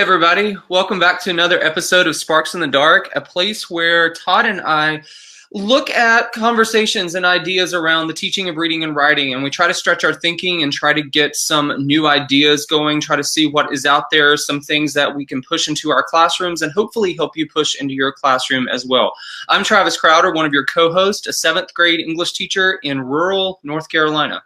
Hey everybody, welcome back to another episode of Sparks in the Dark, a place where Todd and I look at conversations and ideas around the teaching of reading and writing, and we try to stretch our thinking and try to get some new ideas going, try to see what is out there, some things that we can push into our classrooms and hopefully help you push into your classroom as well. I'm Travis Crowder, one of your co-hosts, a 7th grade English teacher in rural North Carolina.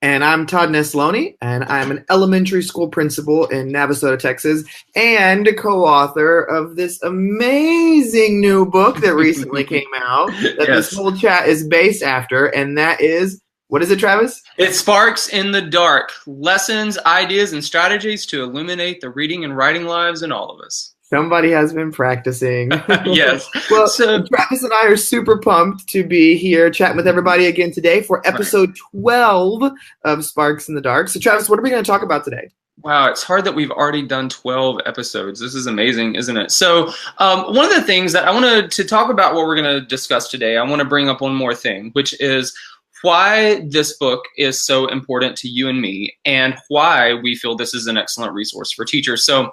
And I'm Todd Nesloni, and I'm an elementary school principal in Navasota, Texas, and a co-author of this amazing new book that recently came out that Yes. This whole chat is based after, and that is, what is it, Travis? It's Sparks in the Dark, lessons, ideas, and strategies to illuminate the reading and writing lives in all of us. Somebody has been practicing. Yes. Well, So- Travis and I are super pumped to be here chatting with everybody again today for episode 12 of Sparks in the Dark. So, Travis, what are we going to talk about today? Wow, it's hard that we've already done 12 episodes. This is amazing, isn't it? So one of the things that I wanted to talk about what we're going to discuss today, I want to bring up one more thing, which is why this book is so important to you and me and why we feel this is an excellent resource for teachers. So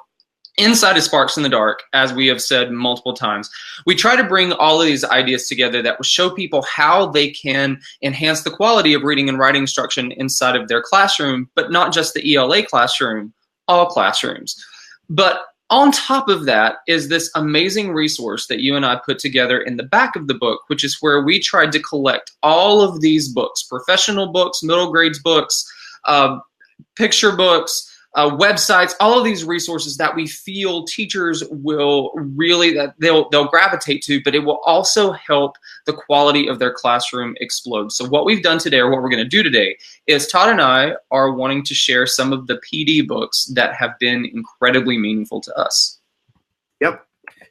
inside of Sparks in the Dark, as we have said multiple times, we try to bring all of these ideas together that will show people how they can enhance the quality of reading and writing instruction inside of their classroom, but not just the ELA classroom, all classrooms. But on top of that is this amazing resource that you and I put together in the back of the book, which is where we tried to collect all of these books, professional books, middle grades books, picture books, websites, all of these resources that we feel teachers will really, that they'll gravitate to, but it will also help the quality of their classroom explode. So what we've done today, or what we're going to do today, is Todd and I are wanting to share some of the PD books that have been incredibly meaningful to us. Yep.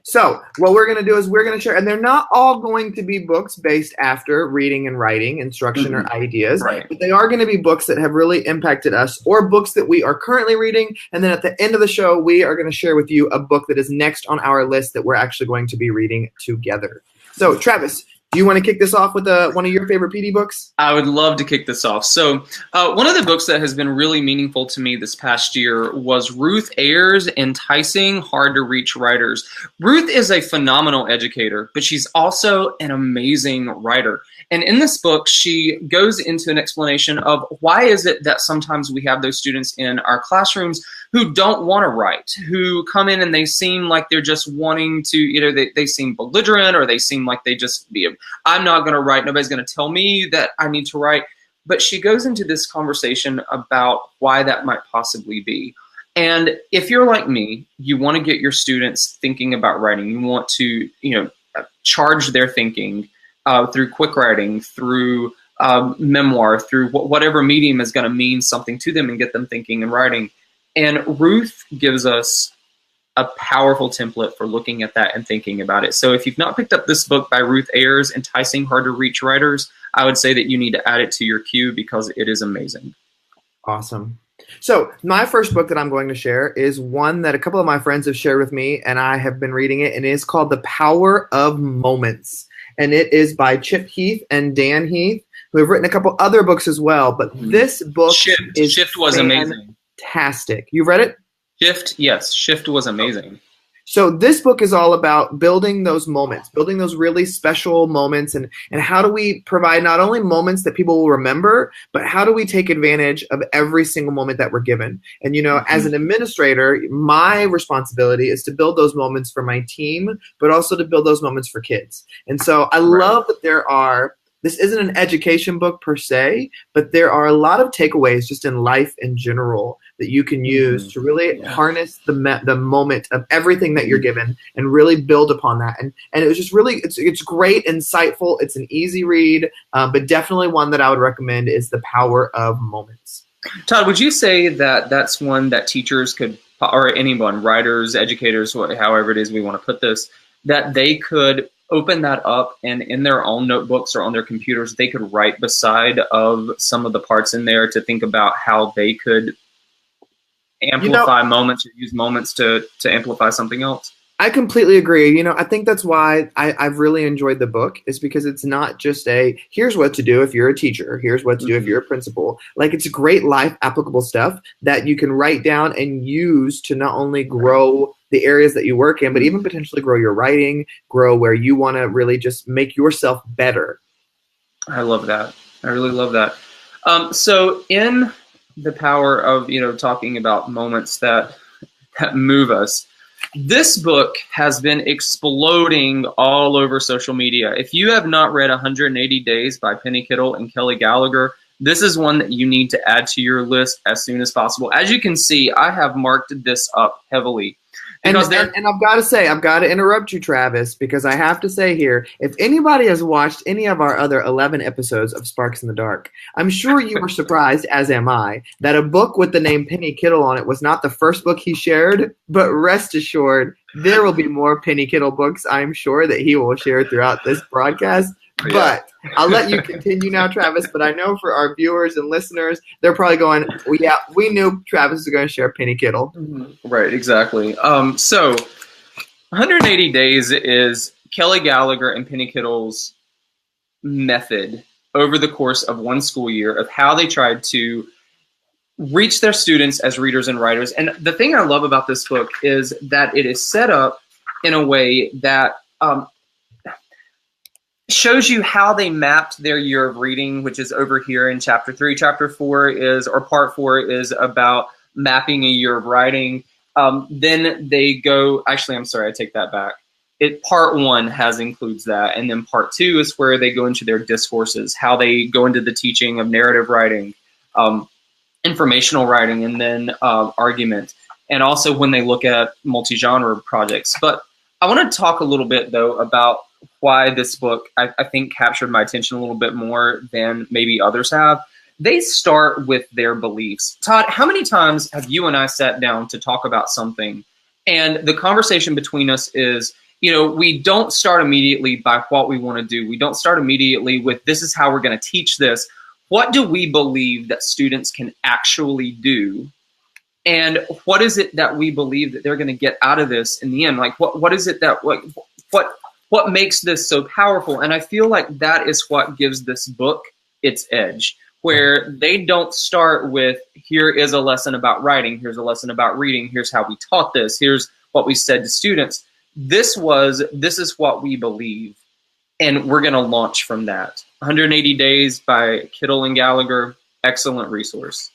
So what we're going to do is we're going to share, and they're not all going to be books based after reading and writing instruction or ideas, Right. but they are going to be books that have really impacted us or books that we are currently reading. And then at the end of the show, we are going to share with you a book that is next on our list that we're actually going to be reading together. So Travis, do you want to kick this off with one of your favorite PD books? I would love to kick this off. So one of the books that has been really meaningful to me this past year was Ruth Ayers' Enticing Hard-to-Reach Writers. Ruth is a phenomenal educator, but she's also an amazing writer. And in this book, she goes into an explanation of why is it that sometimes we have those students in our classrooms who don't want to write, who come in and they seem like they're just wanting to, either they seem belligerent or they seem like they just be, I'm not going to write, nobody's going to tell me that I need to write. But she goes into this conversation about why that might possibly be. And if you're like me, you want to get your students thinking about writing. You want to, charge their thinking through quick writing, through memoir, through whatever medium is going to mean something to them and get them thinking and writing. And Ruth gives us a powerful template for looking at that and thinking about it. So if you've not picked up this book by Ruth Ayers, Enticing Hard-to-Reach Writers, I would say that you need to add it to your queue because it is amazing. Awesome. So my first book that I'm going to share is one that a couple of my friends have shared with me, and I have been reading it, and it is called The Power of Moments. And it is by Chip Heath and Dan Heath, who have written a couple other books as well. But this book Shift was amazing. Fantastic. You've read it? Shift, yes. Shift was amazing. So this book is all about building those moments, building those really special moments, and how do we provide not only moments that people will remember, but how do we take advantage of every single moment that we're given? And, as an administrator, my responsibility is to build those moments for my team, but also to build those moments for kids. And so I love that this isn't an education book per se, but there are a lot of takeaways just in life in general that you can use to really harness the moment of everything that you're given and really build upon that. And it was just really, it's great, insightful. It's an easy read, but definitely one that I would recommend is The Power of Moments. Todd, would you say that that's one that teachers could, or anyone, writers, educators, however it is we want to put this, that they could open that up and in their own notebooks or on their computers, they could write beside of some of the parts in there to think about how they could amplify moments or use moments to amplify something else? I completely agree. I think that's why I've really enjoyed the book is because it's not just here's what to do if you're a teacher, here's what to do if Mm-hmm. you're a principal. Like it's great life applicable stuff that you can write down and use to not only grow the areas that you work in, but even potentially grow your writing, grow where you want to really just make yourself better. I love that. I really love that. So in the power of, talking about moments that move us, this book has been exploding all over social media. If you have not read 180 Days by Penny Kittle and Kelly Gallagher, this is one that you need to add to your list as soon as possible. As you can see, I have marked this up heavily. And Because I've got to say, I've got to interrupt you, Travis, because I have to say here, if anybody has watched any of our other 11 episodes of Sparks in the Dark, I'm sure you were surprised, as am I, that a book with the name Penny Kittle on it was not the first book he shared, but rest assured, there will be more Penny Kittle books, I'm sure, that he will share throughout this broadcast. Yeah. But I'll let you continue now, Travis. But I know for our viewers and listeners, they're probably going, well, yeah, we knew Travis was going to share Penny Kittle. Right, exactly. So 180 Days is Kelly Gallagher and Penny Kittle's method over the course of one school year of how they tried to reach their students as readers and writers. And the thing I love about this book is that it is set up in a way that shows you how they mapped their year of reading, which is over here in chapter 3. Chapter 4 is, or part 4 is about mapping a year of writing. Then they go, actually, I'm sorry, I take that back. Part 1 includes that. And then part 2 is where they go into their discourses, how they go into the teaching of narrative writing, informational writing, and then argument. And also when they look at multi-genre projects. But I want to talk a little bit, though, about why this book, I think, captured my attention a little bit more than maybe others have. They start with their beliefs. Todd, how many times have you and I sat down to talk about something, and the conversation between us is, we don't start immediately by what we want to do. We don't start immediately with, this is how we're going to teach this. What do we believe that students can actually do? And what is it that we believe that they're going to get out of this in the end? Like, what is it that, what makes this so powerful? And I feel like that is what gives this book its edge, where they don't start with, here is a lesson about writing, here's a lesson about reading, here's how we taught this, here's what we said to students. This is what we believe, and we're going to launch from that. 180 Days by Kittle and Gallagher, excellent resource.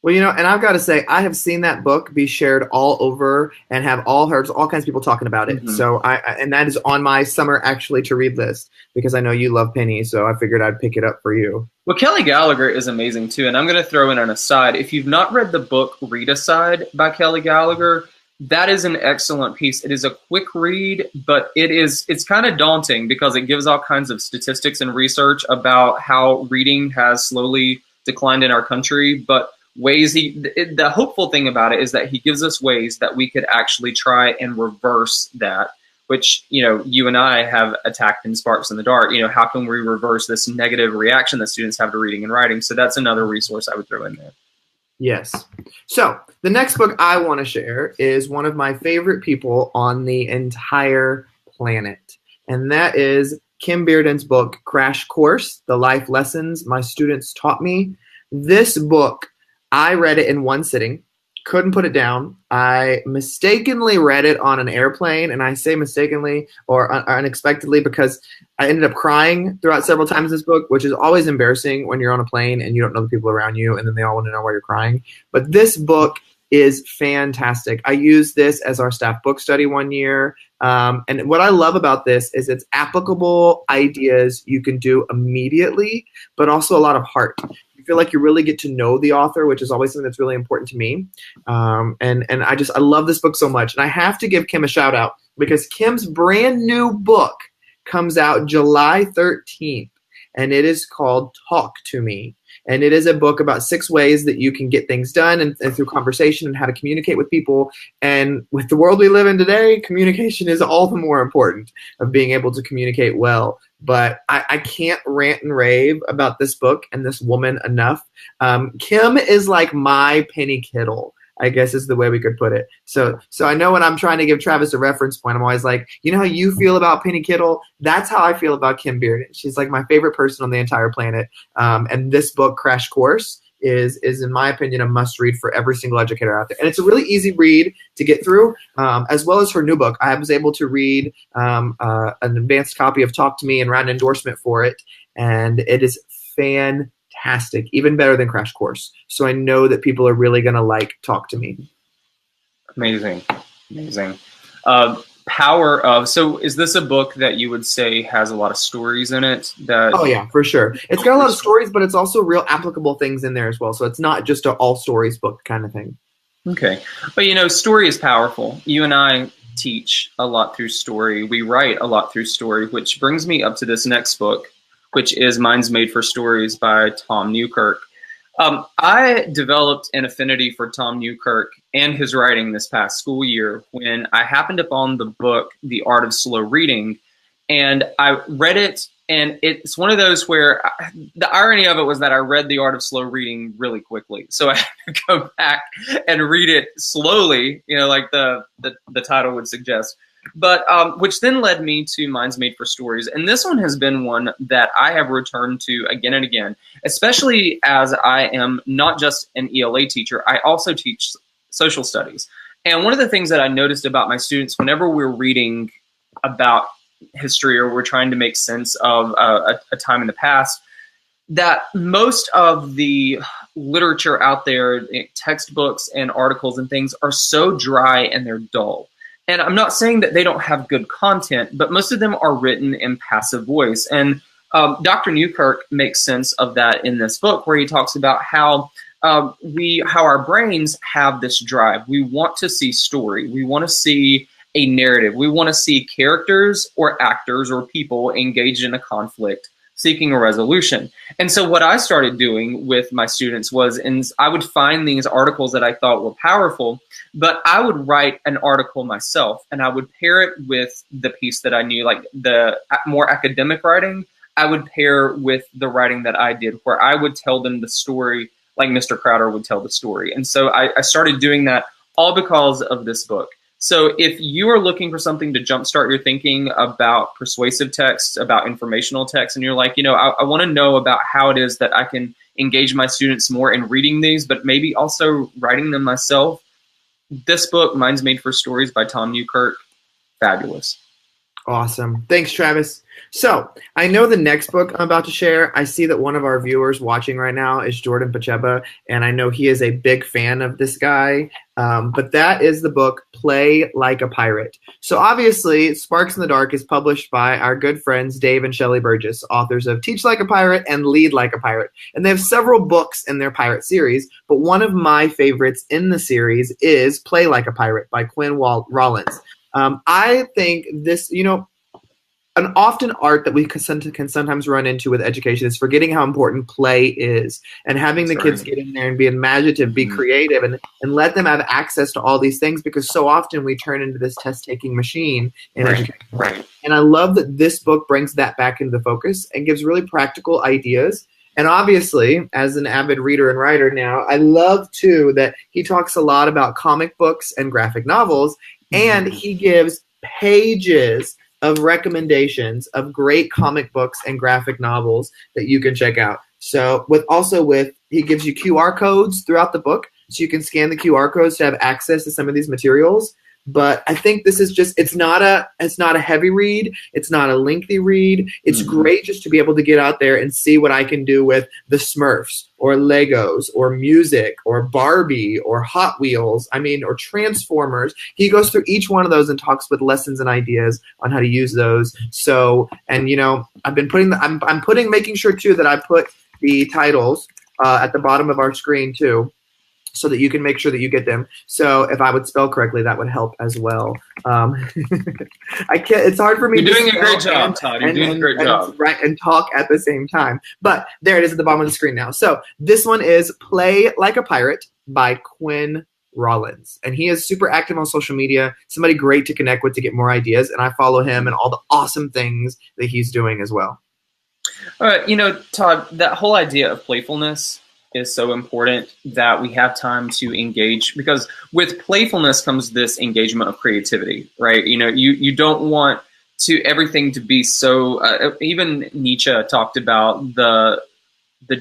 Well, and I've got to say, I have seen that book be shared all over and have heard all kinds of people talking about it. Mm-hmm. So and that is on my summer actually to read list, because I know you love Penny, so I figured I'd pick it up for you. Well, Kelly Gallagher is amazing too, and I'm going to throw in an aside. If you've not read the book Read Aside by Kelly Gallagher, that is an excellent piece. It is a quick read, but it's kind of daunting because it gives all kinds of statistics and research about how reading has slowly declined in our country, but the hopeful thing about it is that he gives us ways that we could actually try and reverse that, which, you and I have attacked in Sparks in the Dark. How can we reverse this negative reaction that students have to reading and writing? So that's another resource I would throw in there. Yes. So the next book I want to share is one of my favorite people on the entire planet, and that is Kim Bearden's book, Crash Course, The Life Lessons My Students Taught Me. This book, I read it in one sitting, couldn't put it down. I mistakenly read it on an airplane, and I say mistakenly or unexpectedly because I ended up crying throughout several times in this book, which is always embarrassing when you're on a plane and you don't know the people around you, and then they all want to know why you're crying. But this book is fantastic. I used this as our staff book study one year. And what I love about this is it's applicable ideas you can do immediately, but also a lot of heart. You feel like you really get to know the author, which is always something that's really important to me. And I love this book so much. And I have to give Kim a shout out because Kim's brand new book comes out July 13th, and it is called Talk to Me. And it is a book about 6 ways that you can get things done and through conversation and how to communicate with people. And with the world we live in today, communication is all the more important of being able to communicate well. But I can't rant and rave about this book and this woman enough. Kim is like my Penny Kittle. I guess is the way we could put it. So I know when I'm trying to give Travis a reference point, I'm always like, you know how you feel about Penny Kittle? That's how I feel about Kim Bearden. She's like my favorite person on the entire planet. And this book, Crash Course, is in my opinion a must read for every single educator out there, and it's a really easy read to get through, as well as her new book. I was able to read an advanced copy of Talk to Me and write an endorsement for it, and it is fantastic, even better than Crash Course. So I know that people are really going to like Talk to Me. Amazing. Power of, so is this a book that you would say has a lot of stories in it? Oh yeah, for sure. It's got a lot of stories, but it's also real applicable things in there as well. So it's not just an all stories book kind of thing. Okay. But story is powerful. You and I teach a lot through story. We write a lot through story, which brings me up to this next book, which is Minds Made for Stories by Tom Newkirk. I developed an affinity for Tom Newkirk and his writing this past school year when I happened upon the book, The Art of Slow Reading, and I read it, and it's one of those where the irony of it was that I read The Art of Slow Reading really quickly. So I had to go back and read it slowly, like the title would suggest. But which then led me to Minds Made for Stories. And this one has been one that I have returned to again and again, especially as I am not just an ELA teacher, I also teach social studies. And one of the things that I noticed about my students, whenever we're reading about history or we're trying to make sense of a time in the past, that most of the literature out there, textbooks and articles and things, are so dry and they're dull. And I'm not saying that they don't have good content, but most of them are written in passive voice. And Dr. Newkirk makes sense of that in this book, where he talks about how our brains have this drive. We want to see story. We want to see a narrative. We want to see characters or actors or people engaged in a conflict, seeking a resolution. And so what I started doing with my students was, I would find these articles that I thought were powerful, but I would write an article myself and I would pair it with the piece that I knew, like the more academic writing. I would pair with the writing that I did, where I would tell them the story like Mr. Crowder would tell the story. And so I started doing that all because of this book. So if you are looking for something to jumpstart your thinking about persuasive text, about informational text, and you're like, I want to know about how it is that I can engage my students more in reading these, but maybe also writing them myself, this book, Minds Made for Stories by Tom Newkirk, fabulous. Awesome. Thanks, Travis. So I know the next book I'm about to share, I see that one of our viewers watching right now is Jordan Pacheba, and I know he is a big fan of this guy. But that is the book, Play Like a Pirate. So obviously, Sparks in the Dark is published by our good friends Dave and Shelley Burgess, authors of Teach Like a Pirate and Lead Like a Pirate. And they have several books in their pirate series, but one of my favorites in the series is Play Like a Pirate by Quinn Rollins. I think this, an often art that we can sometimes run into with education is forgetting how important play is, and having the kids get in there and be imaginative, be creative, and let them have access to all these things, because so often we turn into this test-taking machine in education. Right. And I love that this book brings that back into the focus and gives really practical ideas. And obviously, as an avid reader and writer now, I love, too, that he talks a lot about comic books and graphic novels, and he gives pages of recommendations of great comic books and graphic novels that you can check out. So he gives you QR codes throughout the book, so you can scan the QR codes to have access to some of these materials. But I think this is just, it's not a heavy read. It's not a lengthy read. It's great just to be able to get out there and see what I can do with the Smurfs or Legos or music or Barbie or Hot Wheels, or Transformers. He goes through each one of those and talks with lessons and ideas on how to use those. So, and I've been making sure too that I put the titles at the bottom of our screen too, so that you can make sure that you get them. So if I would spell correctly, that would help as well. It's hard for me. You're doing a great job, Todd. You're doing a great job. Right, and talk at the same time. But there it is at the bottom of the screen now. So this one is Play Like a Pirate by Quinn Rollins. And he is super active on social media, somebody great to connect with to get more ideas. And I follow him and all the awesome things that he's doing as well. All right, Todd, that whole idea of playfulness, is so important, that we have time to engage, because with playfulness comes this engagement of creativity, right? You don't want to everything to be so, even Nietzsche talked about the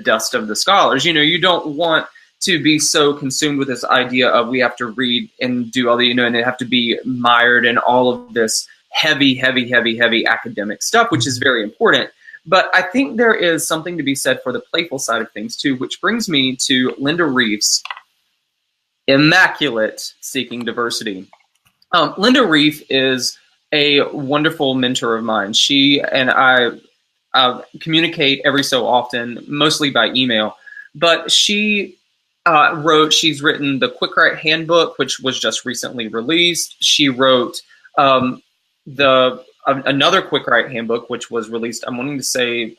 dust of the scholars. You don't want to be so consumed with this idea of we have to read and do all the, and they have to be mired in all of this heavy academic stuff, which is very important. But I think there is something to be said for the playful side of things too, which brings me to Linda Reef's immaculate Seeking Diversity. Linda Reef is a wonderful mentor of mine. She and I communicate every so often, mostly by email, but she's written the Quick Write Handbook, which was just recently released. She wrote another Quick Write Handbook, which was released, I'm wanting to say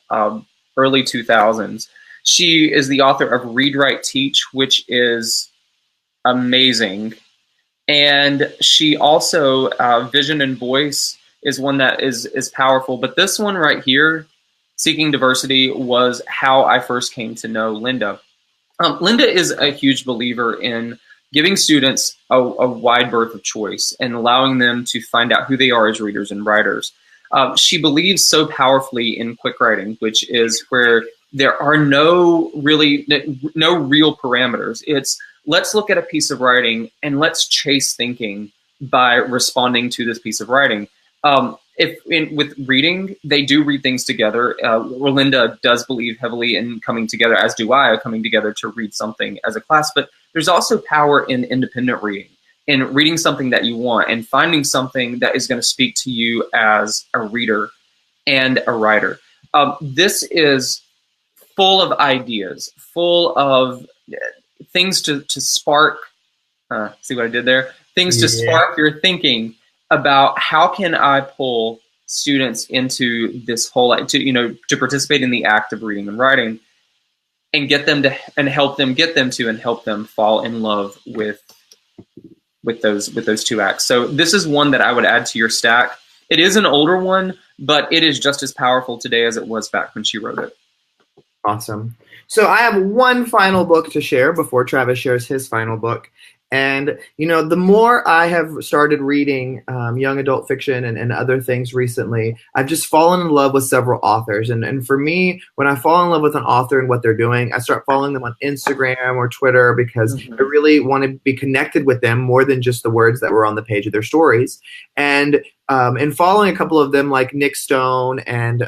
early 2000s. She is the author of Read, Write, Teach, which is amazing. And she also, Vision and Voice is one that is powerful. But this one right here, Seeking Diversity, was how I first came to know Linda. Linda is a huge believer in giving students a wide berth of choice and allowing them to find out who they are as readers and writers. She believes so powerfully in quick writing, which is where there are no real parameters. It's let's look at a piece of writing and let's chase thinking by responding to this piece of writing. With reading, they do read things together. Linda does believe heavily in coming together, as do I, coming together to read something as a class. But there's also power in independent reading, in reading something that you want and finding something that is going to speak to you as a reader and a writer. This is full of ideas, full of things to spark. See what I did there? Things to spark your thinking about how can I pull students into this whole, to participate in the act of reading and writing, and get them to, and help them fall in love with those two acts. So this is one that I would add to your stack. It is an older one, but it is just as powerful today as it was back when she wrote it. Awesome. So I have one final book to share before Travis shares his final book. And, the more I have started reading young adult fiction and other things recently, I've just fallen in love with several authors. And for me, when I fall in love with an author and what they're doing, I start following them on Instagram or Twitter because I really want to be connected with them more than just the words that were on the page of their stories. And following a couple of them like Nick Stone and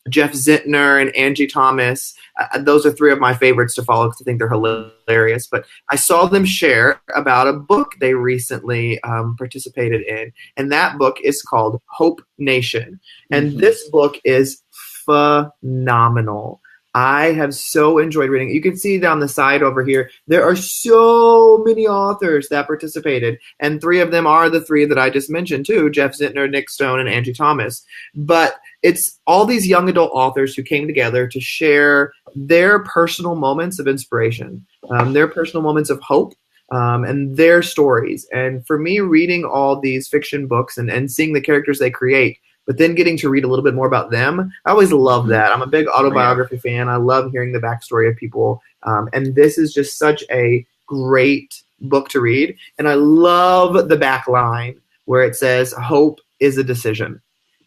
Jeff Zintner and Angie Thomas. Those are three of my favorites to follow because I think they're hilarious. But I saw them share about a book they recently participated in, and that book is called Hope Nation. And this book is phenomenal. I have so enjoyed reading it. You can see down the side over here, there are so many authors that participated, and three of them are the three that I just mentioned too, Jeff Zintner, Nick Stone, and Angie Thomas. But it's all these young adult authors who came together to share their personal moments of inspiration, their personal moments of hope, and their stories. And for me, reading all these fiction books and seeing the characters they create, but then getting to read a little bit more about them, I always love that. I'm a big autobiography fan. I love hearing the backstory of people. And this is just such a great book to read. And I love the back line where it says, hope is a decision.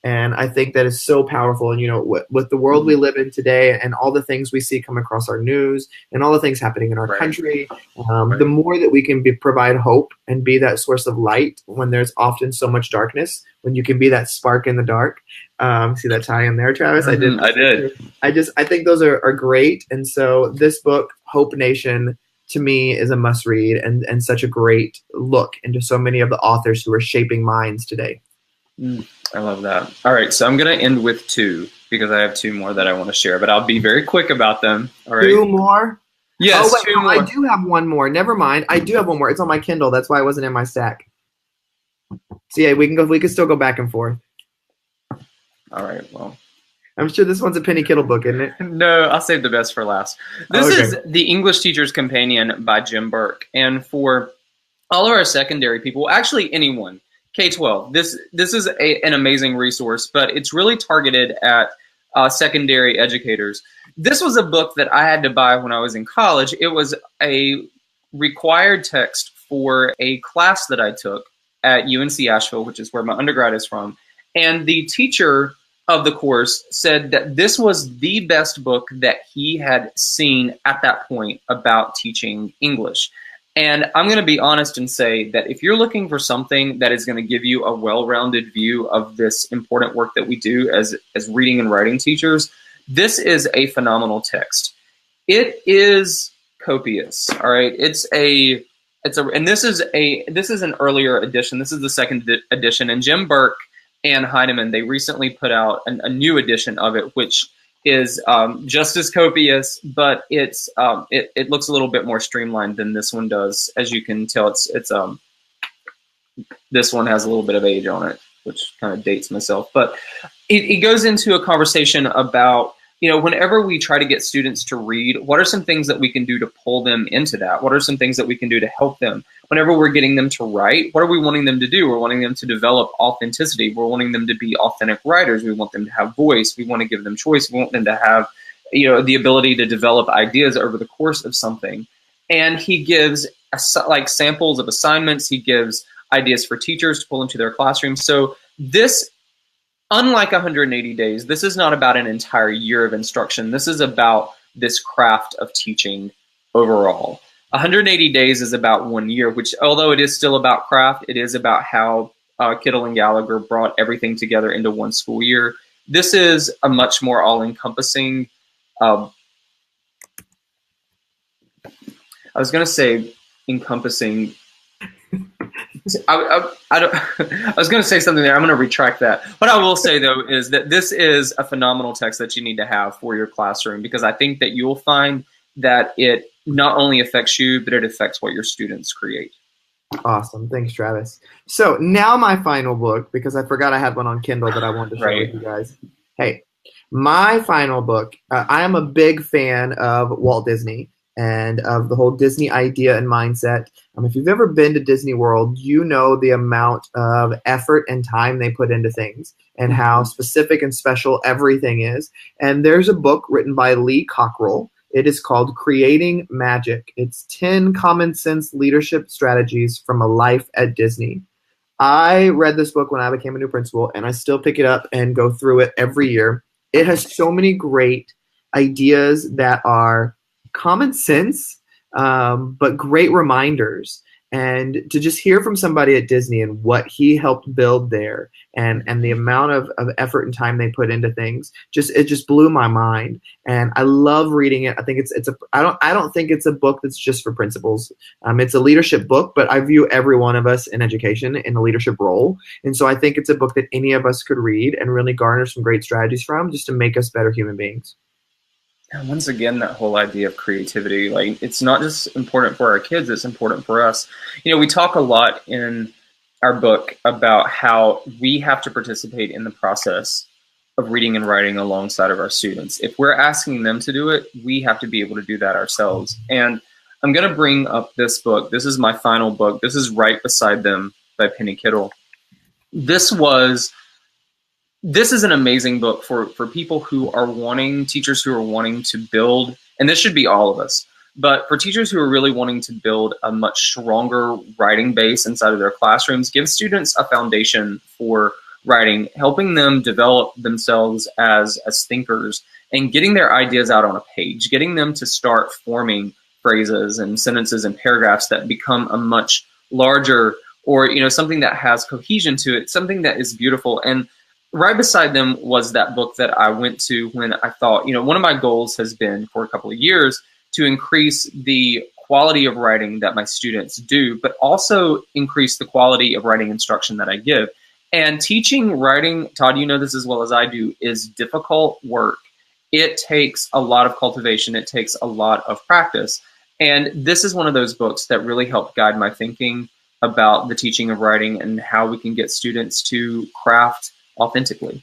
And I think that is so powerful. And, with the world we live in today and all the things we see come across our news and all the things happening in our country, the more that we can provide hope and be that source of light when there's often so much darkness, when you can be that spark in the dark. See that tie in there, Travis? I did. I think those are great. And so this book, Hope Nation, to me is a must read and such a great look into so many of the authors who are shaping minds today. I love that. All right, so I'm going to end with two because I have two more that I want to share, but I'll be very quick about them. All right. Two more? Yes, oh, wait, two more. I do have one more. Never mind. I do have one more. It's on my Kindle. That's why it wasn't in my stack. So yeah, we can still go back and forth. All right, well. I'm sure this one's a Penny Kittle book, isn't it? No, I'll save the best for last. This is The English Teacher's Companion by Jim Burke. And for all of our secondary people, actually anyone, K-12. This is an amazing resource, but it's really targeted at secondary educators. This was a book that I had to buy when I was in college. It was a required text for a class that I took at UNC Asheville, which is where my undergrad is from. And the teacher of the course said that this was the best book that he had seen at that point about teaching English. And I'm going to be honest and say that if you're looking for something that is going to give you a well-rounded view of this important work that we do as reading and writing teachers, this is a phenomenal text. It is copious. All right. And this is an earlier edition. This is the second edition. And Jim Burke and Heinemann, they recently put out a new edition of it, which is just as copious, but it looks a little bit more streamlined than this one does. As you can tell, this one has a little bit of age on it, which kind of dates myself. But it goes into a conversation about, whenever we try to get students to read, what are some things that we can do to pull them into that? What are some things that we can do to help them? Whenever we're getting them to write, what are we wanting them to do? We're wanting them to develop authenticity. We're wanting them to be authentic writers. We want them to have voice. We want to give them choice. We want them to have, the ability to develop ideas over the course of something. And he gives samples of assignments. He gives ideas for teachers to pull into their classrooms. So this, unlike 180 Days, this is not about an entire year of instruction. This is about this craft of teaching overall. 180 Days is about 1 year, which, although it is still about craft, it is about how Kittle and Gallagher brought everything together into one school year. This is a much more all-encompassing, I was going to say encompassing. I was going to say something there. I'm going to retract that. What I will say, though, is that this is a phenomenal text that you need to have for your classroom, because I think that you'll find that it not only affects you, but it affects what your students create. Awesome. Thanks, Travis. So now my final book, because I forgot I had one on Kindle that I wanted to share with you guys. Hey, my final book, I am a big fan of Walt Disney and of the whole Disney idea and mindset. If you've ever been to Disney World, you know the amount of effort and time they put into things and how specific and special everything is. And there's a book written by Lee Cockrell. It is called Creating Magic. It's 10 common sense leadership strategies from a life at Disney. I read this book when I became a new principal, and I still pick it up and go through it every year. It has so many great ideas that are common sense, but great reminders. And to just hear from somebody at Disney and what he helped build there, and the amount of effort and time they put into things, it just blew my mind. And I love reading it. I think I don't think it's a book that's just for principals. It's a leadership book, but I view every one of us in education in a leadership role. And so I think it's a book that any of us could read and really garner some great strategies from, just to make us better human beings. And once again, that whole idea of creativity, it's not just important for our kids, it's important for us. We talk a lot in our book about how we have to participate in the process of reading and writing alongside of our students. If we're asking them to do it, we have to be able to do that ourselves. And I'm going to bring up this book. This is my final book. This is Right Beside Them by Penny Kittle. This is an amazing book for people who are teachers who are wanting to build, and this should be all of us, but for teachers who are really wanting to build a much stronger writing base inside of their classrooms, give students a foundation for writing, helping them develop themselves as thinkers, and getting their ideas out on a page, getting them to start forming phrases and sentences and paragraphs that become a much larger, or something that has cohesion to it, something that is beautiful. And Right Beside Them was that book that I went to when I thought, one of my goals has been for a couple of years to increase the quality of writing that my students do, but also increase the quality of writing instruction that I give. And teaching writing, Todd, you know this as well as I do, is difficult work. It takes a lot of cultivation. It takes a lot of practice. And this is one of those books that really helped guide my thinking about the teaching of writing and how we can get students to craft authentically.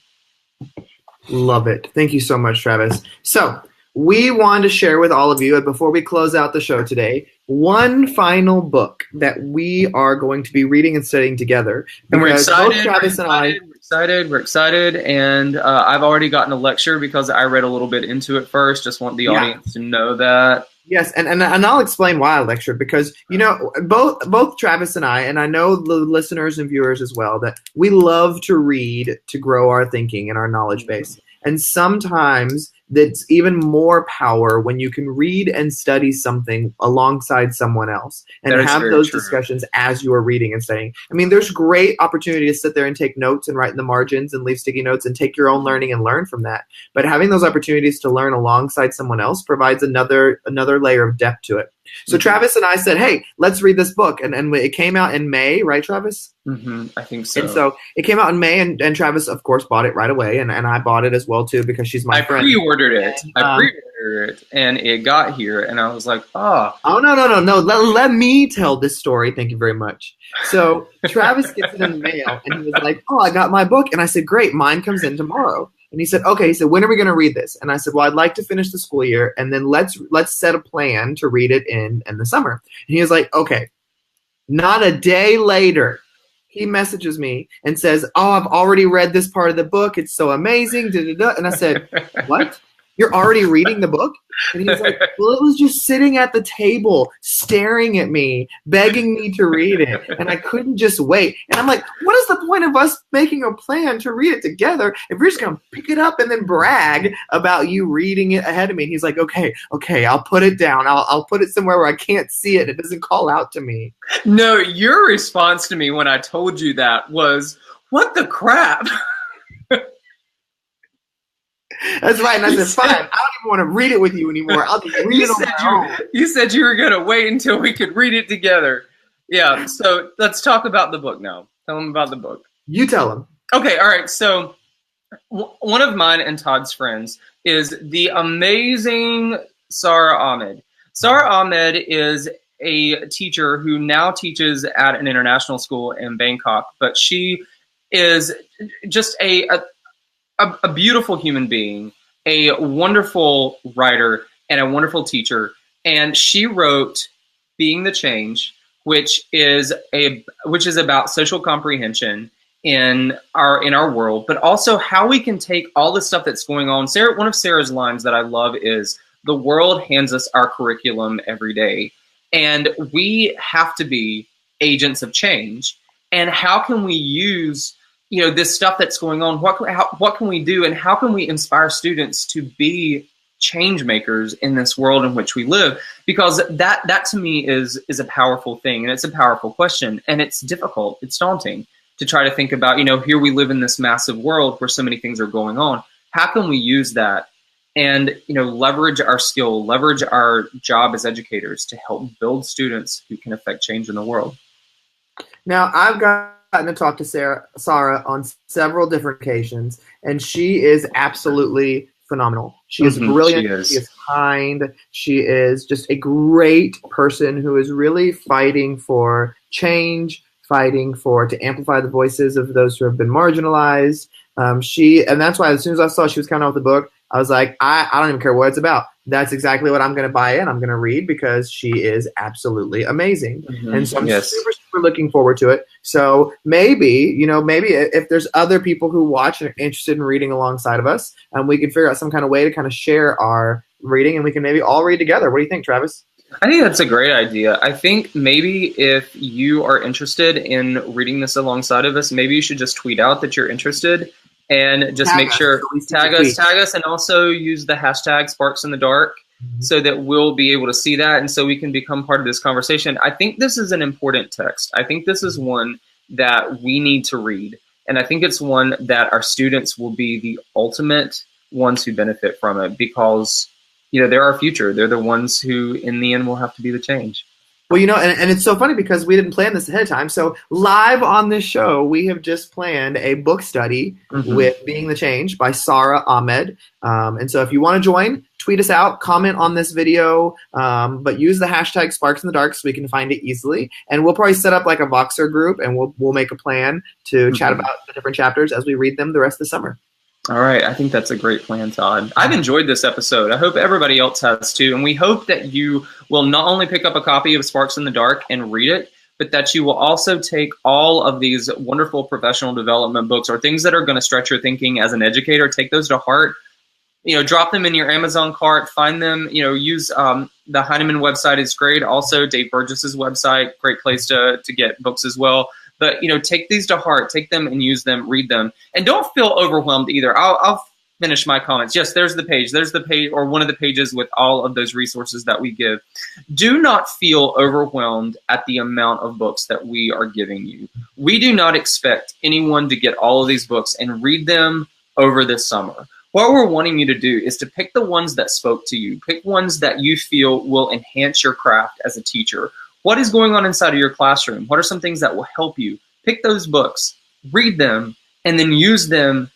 Love it. Thank you so much, Travis. So we wanted to share with all of you, and before we close out the show today, one final book that we are going to be reading and studying together. And we're Because excited. both Travis and I, We're excited. And I've already gotten a lecture because I read a little bit into it first. Just want the audience to know that. Yes, and I'll explain why I lectured, because both Travis and I know the listeners and viewers as well, that we love to read to grow our thinking and our knowledge base. And sometimes that's even more power when you can read and study something alongside someone else and have those discussions as you are reading and studying. I mean, there's great opportunity to sit there and take notes and write in the margins and leave sticky notes and take your own learning and learn from that. But having those opportunities to learn alongside someone else provides another layer of depth to it. So Travis and I said, hey, let's read this book. And it came out in May, right, Travis? Mm-hmm, I think so. And so it came out in May, and Travis, of course, bought it right away. And I bought it as well, too, because she's my friend. Pre-ordered it. I pre-ordered it, and it got here, and I was like, oh. Oh, no. Let me tell this story. Thank you very much. So Travis gets it in the mail, and he was like, oh, I got my book. And I said, great, mine comes in tomorrow. And he said, okay. He said, when are we going to read this? And I said, well, I'd like to finish the school year, and then let's set a plan to read it in the summer. And he was like, okay. Not a day later, he messages me and says, oh, I've already read this part of the book. It's so amazing. And I said, what? You're already reading the book? And he's like, well, it was just sitting at the table, staring at me, begging me to read it. And I couldn't just wait. And I'm like, what is the point of us making a plan to read it together if you're just going to pick it up and then brag about you reading it ahead of me? And he's like, okay, I'll put it down. I'll put it somewhere where I can't see it. It doesn't call out to me. No, your response to me when I told you that was, what the crap? That's right. And I said, fine, I don't even want to read it with you anymore. I'll just read it on my own. You said you were going to wait until we could read it together. Yeah, so let's talk about the book now. Tell them about the book. You tell them. Okay, all right. So one of mine and Todd's friends is the amazing Sara Ahmed. Sara Ahmed is a teacher who now teaches at an international school in Bangkok, but she is just a beautiful human being, a wonderful writer, and a wonderful teacher. And she wrote Being the Change, which is about social comprehension in our world, but also how we can take all the stuff that's going on. One of Sarah's lines that I love is, the world hands us our curriculum every day, and we have to be agents of change. And how can we use this stuff that's going on? What can we do, and how can we inspire students to be change makers in this world in which we live? Because that to me is a powerful thing, and it's a powerful question, and it's difficult, it's daunting to try to think about, here we live in this massive world where so many things are going on. How can we use that and leverage our skill, leverage our job as educators to help build students who can affect change in the world? Now, I've gotten to talk to Sara on several different occasions, and she is absolutely phenomenal. She is brilliant. She is kind. She is just a great person who is really fighting for change, fighting to amplify the voices of those who have been marginalized. And that's why as soon as I saw she was coming out with the book, I was like, I don't even care what it's about. That's exactly what I'm going to buy in. I'm going to read, because she is absolutely amazing. And so I'm super, super looking forward to it. So maybe if there's other people who watch and are interested in reading alongside of us, we can figure out some kind of way to kind of share our reading, and we can maybe all read together. What do you think, Travis? I think that's a great idea. I think maybe if you are interested in reading this alongside of us, maybe you should just tweet out that you're interested. And just make sure, tag us, and also use the hashtag Sparks in the Dark so that we'll be able to see that, and so we can become part of this conversation. I think this is an important text. I think this is one that we need to read, and I think it's one that our students will be the ultimate ones who benefit from it, because they're our future. They're the ones who, in the end, will have to be the change. Well, and it's so funny because we didn't plan this ahead of time. So live on this show, we have just planned a book study with Being the Change by Sara Ahmed. And so if you want to join, tweet us out, comment on this video, but use the hashtag Sparks in the Dark so we can find it easily. And we'll probably set up like a Voxer group, and we'll make a plan to chat about the different chapters as we read them the rest of the summer. All right, I think that's a great plan, Todd. I've enjoyed this episode. I hope everybody else has too. And we hope that you will not only pick up a copy of Sparks in the Dark and read it, but that you will also take all of these wonderful professional development books or things that are going to stretch your thinking as an educator. Take those to heart. Drop them in your Amazon cart. Find them. Use the Heinemann website is great. Also, Dave Burgess's website, great place to get books as well. But take these to heart, take them and use them, read them, and don't feel overwhelmed either. I'll finish my comments. Yes, there's the page, or one of the pages with all of those resources that we give. Do not feel overwhelmed at the amount of books that we are giving you. We do not expect anyone to get all of these books and read them over this summer. What we're wanting you to do is to pick the ones that spoke to you, pick ones that you feel will enhance your craft as a teacher. What is going on inside of your classroom? What are some things that will help you? Pick those books, read them, and then use them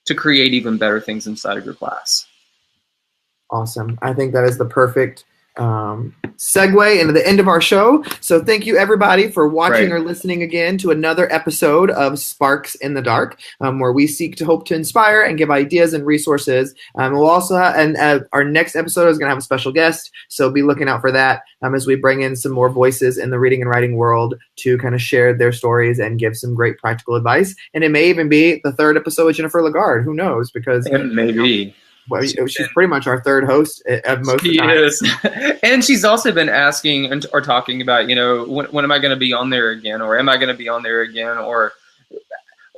to create even better things inside of your class. Awesome. I think that is the perfect segue into the end of our show. So thank you, everybody, for watching or listening again to another episode of Sparks in the Dark, where we seek to hope to inspire and give ideas and resources. We'll also our next episode is going to have a special guest, so be looking out for that as we bring in some more voices in the reading and writing world to kind of share their stories and give some great practical advice. And it may even be the third episode with Jennifer Lagarde. Who knows? Because it may be. Well, she's pretty much our third host of most of the time. Is. And she's also been asking or talking about, when am I going to be on there again? Or am I going to be on there again? Or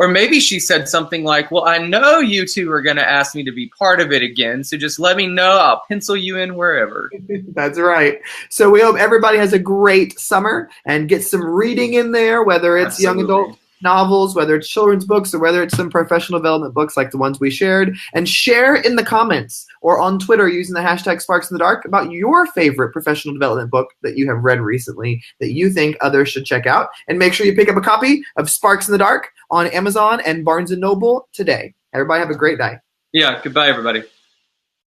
maybe she said something like, well, I know you two are going to ask me to be part of it again, so just let me know. I'll pencil you in wherever. That's right. So we hope everybody has a great summer and get some reading in there, whether it's young adult novels, whether it's children's books, or whether it's some professional development books like the ones we shared. And share in the comments or on Twitter using the hashtag Sparks in the Dark about your favorite professional development book that you have read recently that you think others should check out. And make sure you pick up a copy of Sparks in the Dark on Amazon and Barnes & Noble today. Everybody have a great day. Yeah, goodbye, everybody.